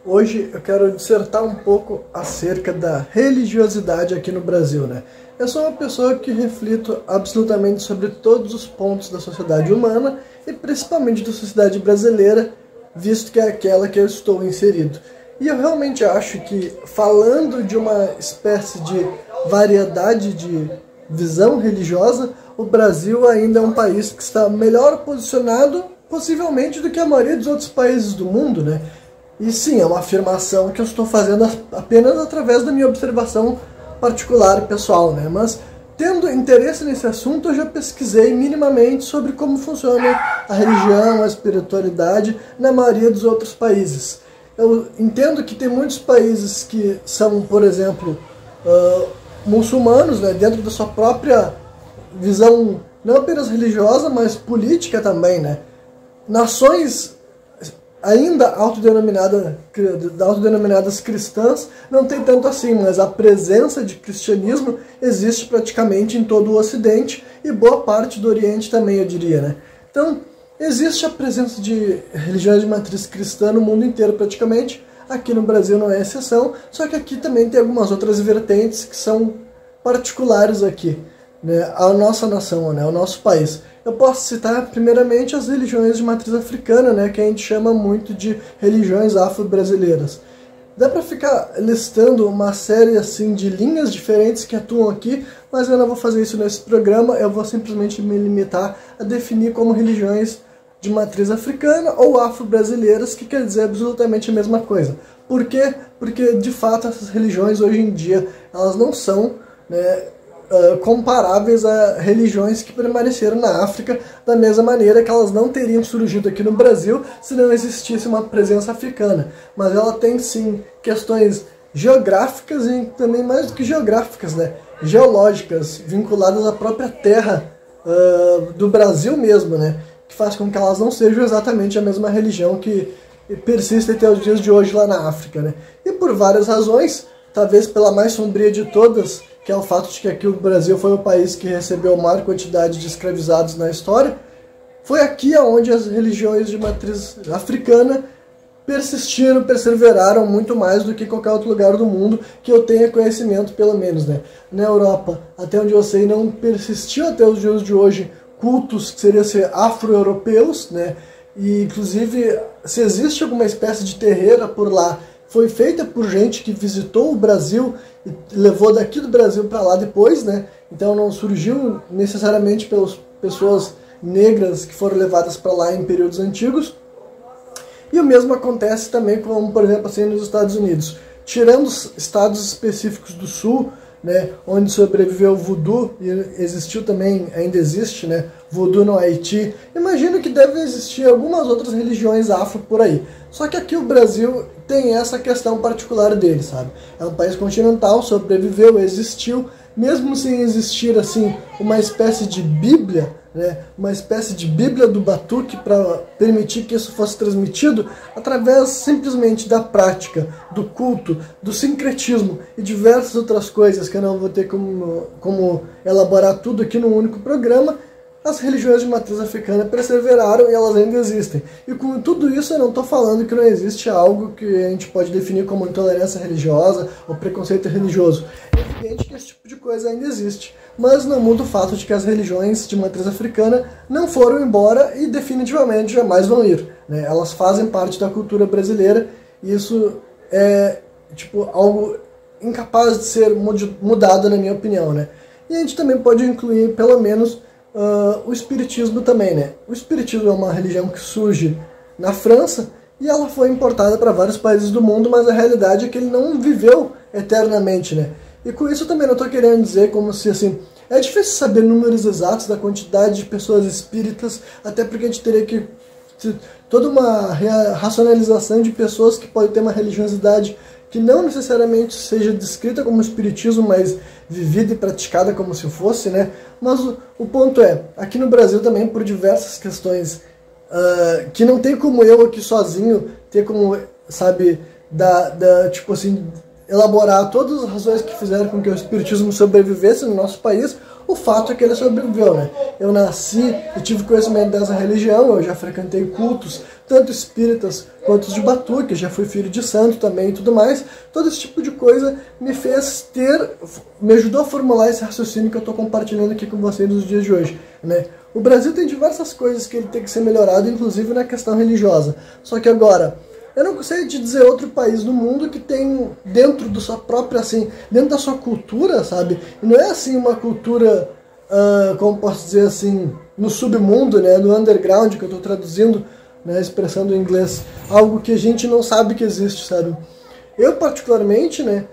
Hoje eu quero dissertar um pouco acerca da religiosidade aqui no Brasil, né? Eu sou uma pessoa que reflito absolutamente sobre todos os pontos da sociedade humana e principalmente da sociedade brasileira, visto que é aquela que eu estou inserido. E eu realmente acho que, falando de uma espécie de variedade de visão religiosa, o Brasil ainda é um país que está melhor posicionado, possivelmente, do que a maioria dos outros países do mundo, né? E sim, é uma afirmação que eu estou fazendo apenas através da minha observação particular e pessoal, né? Mas, tendo interesse nesse assunto, eu já pesquisei minimamente sobre como funciona a religião, a espiritualidade na maioria dos outros países. Eu entendo que tem muitos países que são, por exemplo, muçulmanos, né, dentro da sua própria visão, não apenas religiosa, mas política também, né? Nações ainda autodenominadas cristãs não tem tanto assim, mas a presença de cristianismo existe praticamente em todo o Ocidente e boa parte do Oriente também, eu diria, né? Então, existe a presença de religiões de matriz cristã no mundo inteiro praticamente. Aqui no Brasil não é exceção, só que aqui também tem algumas outras vertentes que são particulares aqui, né, a nossa nação, né, o nosso país. Eu posso citar primeiramente as religiões de matriz africana, né, que a gente chama muito de religiões afro-brasileiras. Dá para ficar listando uma série assim de linhas diferentes que atuam aqui, mas eu não vou fazer isso nesse programa, eu vou simplesmente me limitar a definir como religiões de matriz africana ou afro-brasileiras, que quer dizer absolutamente a mesma coisa. Por quê? Porque, de fato, essas religiões hoje em dia elas não são, né, comparáveis a religiões que permaneceram na África, da mesma maneira que elas não teriam surgido aqui no Brasil se não existisse uma presença africana. Mas ela tem, sim, questões geográficas e também mais do que geográficas, né, geológicas, vinculadas à própria terra do Brasil mesmo, né, que faz com que elas não sejam exatamente a mesma religião que persiste até os dias de hoje lá na África, né? E por várias razões, talvez pela mais sombria de todas, que é o fato de que aqui o Brasil foi o país que recebeu a maior quantidade de escravizados na história, foi aqui onde as religiões de matriz africana persistiram, perseveraram muito mais do que qualquer outro lugar do mundo que eu tenha conhecimento, pelo menos, né? Na Europa, até onde eu sei, não persistiu até os dias de hoje cultos que seriam ser afro-europeus, né? E, inclusive, se existe alguma espécie de terreira por lá, foi feita por gente que visitou o Brasil e levou daqui do Brasil para lá depois, né? Então não surgiu necessariamente pelas pessoas negras que foram levadas para lá em períodos antigos. E o mesmo acontece também, como, por exemplo, assim, nos Estados Unidos. Tirando os estados específicos do Sul, né, onde sobreviveu o voodoo, e existiu também, ainda existe, né, voodoo no Haiti, imagino que devem existir algumas outras religiões afro por aí. Só que aqui o Brasil tem essa questão particular dele, sabe? É um país continental, sobreviveu, existiu, mesmo sem existir, assim, uma espécie de Bíblia, né, uma espécie de Bíblia do Batuque para permitir que isso fosse transmitido através simplesmente da prática, do culto, do sincretismo e diversas outras coisas que eu não vou ter como elaborar tudo aqui num único programa. As religiões de matriz africana perseveraram e elas ainda existem. E com tudo isso eu não estou falando que não existe algo que a gente pode definir como intolerância religiosa ou preconceito religioso. É evidente que esse tipo de coisa ainda existe. Mas não muda o fato de que as religiões de matriz africana não foram embora e definitivamente jamais vão ir, né? Elas fazem parte da cultura brasileira e isso é tipo algo incapaz de ser mudado, na minha opinião, né? E a gente também pode incluir pelo menos o espiritismo também, né? O espiritismo é uma religião que surge na França e ela foi importada para vários países do mundo, mas a realidade é que ele não viveu eternamente, né? E com isso também não estou querendo dizer como se, assim, é difícil saber números exatos da quantidade de pessoas espíritas, até porque a gente teria que toda uma racionalização de pessoas que podem ter uma religiosidade que não necessariamente seja descrita como espiritismo, mas vivida e praticada como se fosse, né? Mas o ponto é, aqui no Brasil também, por diversas questões que não tem como eu aqui sozinho ter como, sabe, tipo assim, elaborar todas as razões que fizeram com que o espiritismo sobrevivesse no nosso país. O fato é que ele sobreviveu, né? Eu nasci e tive conhecimento dessa religião, eu já frequentei cultos, tanto espíritas quanto os de Batuque, já fui filho de santo também e tudo mais. Todo esse tipo de coisa me ajudou a formular esse raciocínio que eu estou compartilhando aqui com vocês nos dias de hoje, né? O Brasil tem diversas coisas que ele tem que ser melhorado, inclusive na questão religiosa. Só que agora, eu não sei de dizer outro país no mundo que tem dentro da sua própria, assim, dentro da sua cultura, sabe? E não é assim uma cultura, como posso dizer assim, no submundo, né? No underground, que eu estou traduzindo, né? Expressando em inglês, algo que a gente não sabe que existe, sabe? Eu particularmente, né?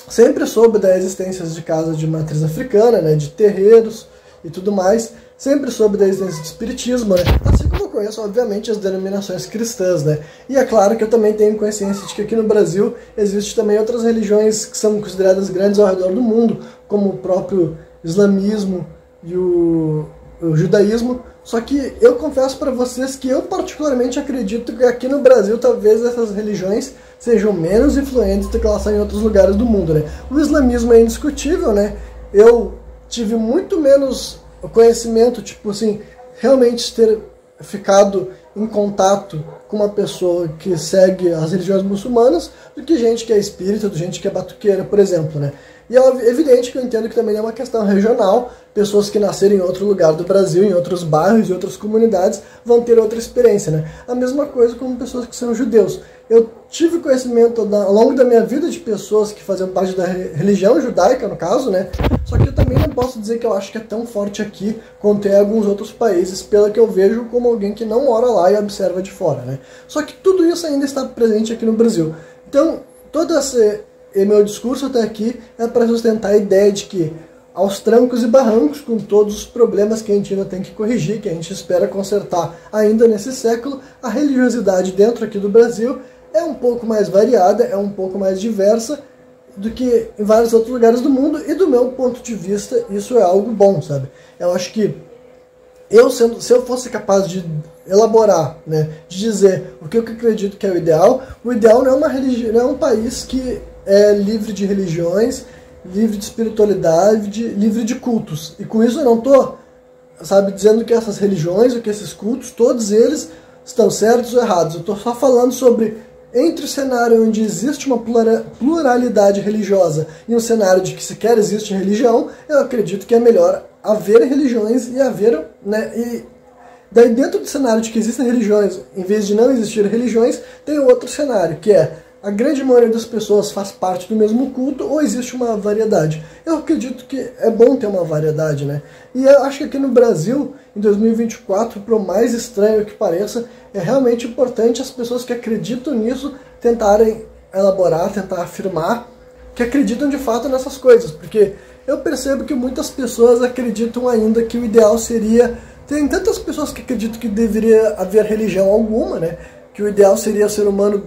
Sempre soube da existência de casas de matriz africana, né? De terreiros e tudo mais. Sempre soube da existência do espiritismo, né? Assim como eu conheço, obviamente, as denominações cristãs, né? E é claro que eu também tenho consciência de que aqui no Brasil existe também outras religiões que são consideradas grandes ao redor do mundo, como o próprio islamismo e o judaísmo. Só que eu confesso para vocês que eu particularmente acredito que aqui no Brasil talvez essas religiões sejam menos influentes do que elas são em outros lugares do mundo, né? O islamismo é indiscutível, né? Eu tive muito menos conhecimento, tipo assim, realmente ter ficado em contato com uma pessoa que segue as religiões muçulmanas do que gente que é espírita, do gente que é batuqueira, por exemplo, né? E é evidente que eu entendo que também é uma questão regional, pessoas que nasceram em outro lugar do Brasil, em outros bairros, em outras comunidades, vão ter outra experiência, né? A mesma coisa com pessoas que são judeus. Eu tive conhecimento ao longo da minha vida de pessoas que faziam parte da religião judaica, no caso, né? Só que eu também não posso dizer que eu acho que é tão forte aqui quanto em alguns outros países, pelo que eu vejo como alguém que não mora lá e observa de fora, né? Só que tudo isso ainda está presente aqui no Brasil. Então, todo esse meu discurso até aqui é para sustentar a ideia de que, aos trancos e barrancos, com todos os problemas que a gente ainda tem que corrigir, que a gente espera consertar ainda nesse século, a religiosidade dentro aqui do Brasil é um pouco mais variada, é um pouco mais diversa do que em vários outros lugares do mundo, e do meu ponto de vista isso é algo bom, sabe? Eu acho que se eu fosse capaz de elaborar, né, de dizer o que eu acredito que é o ideal não é uma religião, não é um país que é livre de religiões, livre de espiritualidade, livre de cultos. E com isso eu não estou, sabe, dizendo que essas religiões, ou que esses cultos, todos eles estão certos ou errados. Eu estou só falando sobre, entre o cenário onde existe uma pluralidade religiosa e um cenário de que sequer existe religião, eu acredito que é melhor haver religiões e haver, né, e daí dentro do cenário de que existem religiões, em vez de não existir religiões, tem outro cenário, que é a grande maioria das pessoas faz parte do mesmo culto ou existe uma variedade. Eu acredito que é bom ter uma variedade, né? E eu acho que aqui no Brasil, em 2024, por mais estranho que pareça, é realmente importante as pessoas que acreditam nisso tentarem elaborar, tentar afirmar que acreditam de fato nessas coisas. Porque eu percebo que muitas pessoas acreditam ainda que o ideal seria... Tem tantas pessoas que acreditam que deveria haver religião alguma, né? Que o ideal seria o ser humano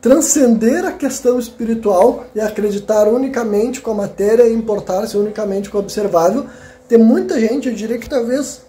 transcender a questão espiritual e acreditar unicamente com a matéria e importar-se unicamente com o observável. Tem muita gente, eu diria que talvez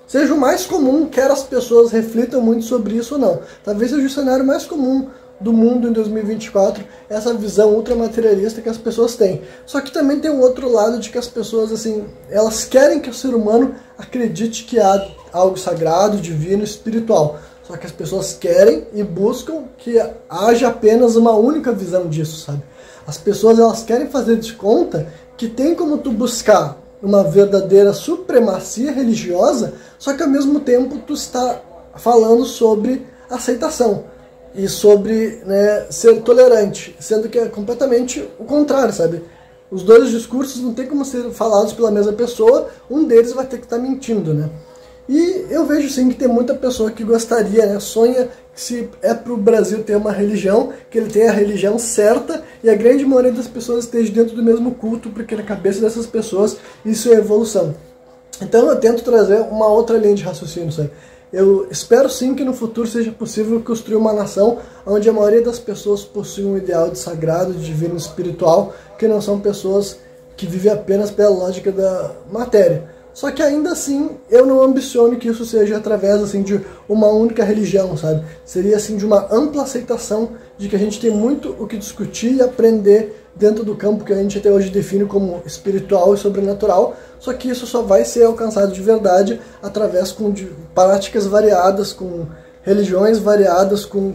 seja o mais comum, quer as pessoas reflitam muito sobre isso ou não. Talvez seja o cenário mais comum do mundo em 2024, essa visão ultramaterialista que as pessoas têm. Só que também tem um outro lado de que as pessoas, assim, elas querem que o ser humano acredite que há algo sagrado, divino, espiritual. Só que as pessoas querem e buscam que haja apenas uma única visão disso, sabe? As pessoas, elas querem fazer de conta que tem como tu buscar uma verdadeira supremacia religiosa, só que ao mesmo tempo tu está falando sobre aceitação e sobre, né, ser tolerante, sendo que é completamente o contrário, sabe? Os dois discursos não tem como ser falados pela mesma pessoa, um deles vai ter que estar mentindo, né? E eu vejo sim que tem muita pessoa que gostaria, né, sonha que se é para o Brasil ter uma religião, que ele tenha a religião certa e a grande maioria das pessoas esteja dentro do mesmo culto, porque na cabeça dessas pessoas isso é evolução. Então eu tento trazer uma outra linha de raciocínio, sabe? Eu espero sim que no futuro seja possível construir uma nação onde a maioria das pessoas possui um ideal de sagrado, de divino, espiritual, que não são pessoas que vivem apenas pela lógica da matéria. Só que ainda assim, eu não ambiciono que isso seja através assim, de uma única religião, sabe? Seria assim de uma ampla aceitação de que a gente tem muito o que discutir e aprender dentro do campo que a gente até hoje define como espiritual e sobrenatural, só que isso só vai ser alcançado de verdade através de práticas variadas, com religiões variadas com,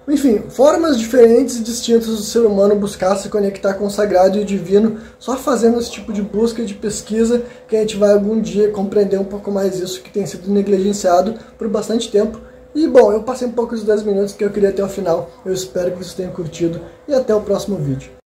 enfim, formas diferentes e distintas do ser humano buscar se conectar com o sagrado e o divino, só fazendo esse tipo de busca e de pesquisa que a gente vai algum dia compreender um pouco mais isso que tem sido negligenciado por bastante tempo. E bom, eu passei um pouco dos 10 minutos que eu queria até o final, eu espero que vocês tenham curtido e até o próximo vídeo.